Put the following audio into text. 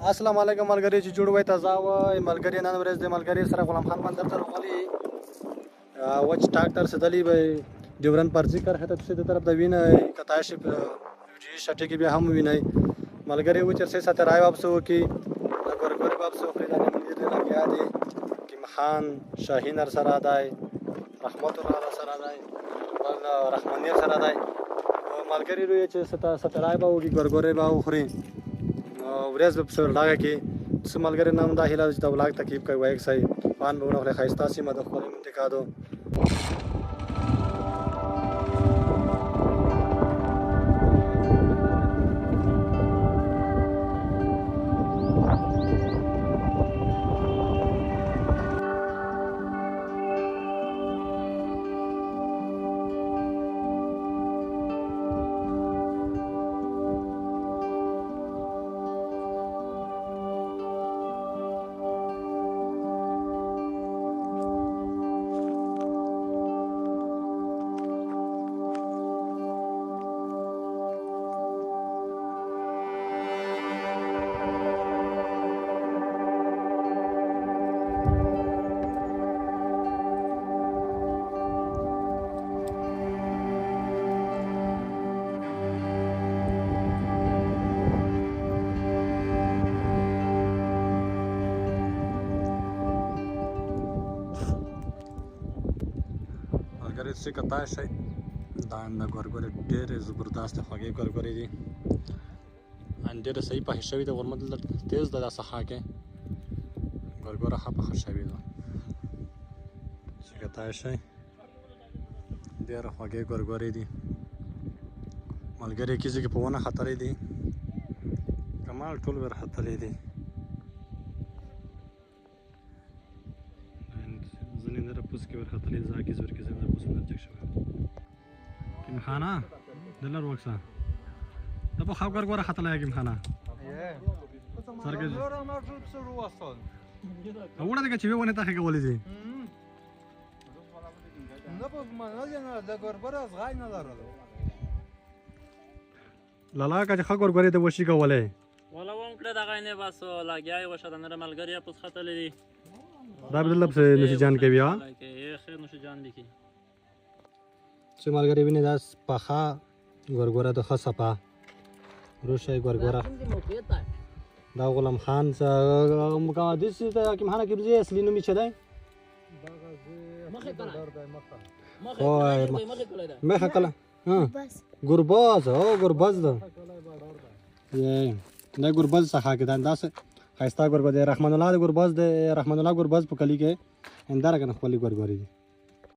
السلام علیکم ملګری چې جوړ وای تازه وای ملګری نن ورځ د ملګری سره غلام خان بندر ته راغلی وچ ټاکټر سدلی به ډیورن پرځي کر هته څه د طرف د وینه کتاش ویډیو شټه کې به هم ویني ملګری و چې سه راي واپسو کې ګورګورې واپسو خپل د ملګری لګیا دي کې مخان شاهین سره دای رحمت الله سره دای ول رحمانیر سره دای ملګری روی چې سه راي به وګي ګورګورې به خوري ورځ په سر لاګه کې سملګری نام دا هیله چې د ولاګ تکلیف کوي وایک صحیح پان به ونه ښایسته سیمه د خپل منطقه څه کتا شي دا د ګورګورې ډېرې زبردست خوږې ګورګورې دي ان ډېره صحیح پخې شوې ده ورمت تیز ده دا سخا کې ګورګوره ښه پخه شوې ده څه کتا شي ډېره خوږې ګورګورې دي ملګری کیږي کې په ونه خطرې دي کمال ټول ور خطرې دي پوس کې ورختلې ځکه زور کې زنده پوس ورچک شو کیم خانه دلر وکسا ته په خاور ګوره خطلې کیم خانه سرګه زور ما ټول سر وصل اوړه دغه چې ونه ته کولې دي نه په منځ نه د ګورګورې غای نه لرلو لالا کا چې خاور ګورې ته وشي کولې ولا ووم کړه دغه نه بس لاګیای وشه د نر ملګری پوس خطلې دي دا به لب سے نوشي جان کې بیا کې خیر نوشي جان دي کې چې ملګری ویني دا پخا ګورګوره د خصپا روشه ګورګوره دا غلام خان څنګه مقادس ته کوم هانه کې بزي اصلي نومي چدای مخه کله ها ګرباز او ګرباز دا دا ګرباز څخه کې دا ښایسته ګورګورې رحمان الله ګورباز د رحمان الله ګورباز په کلی کې اندار کنه خپل ګورګورې دي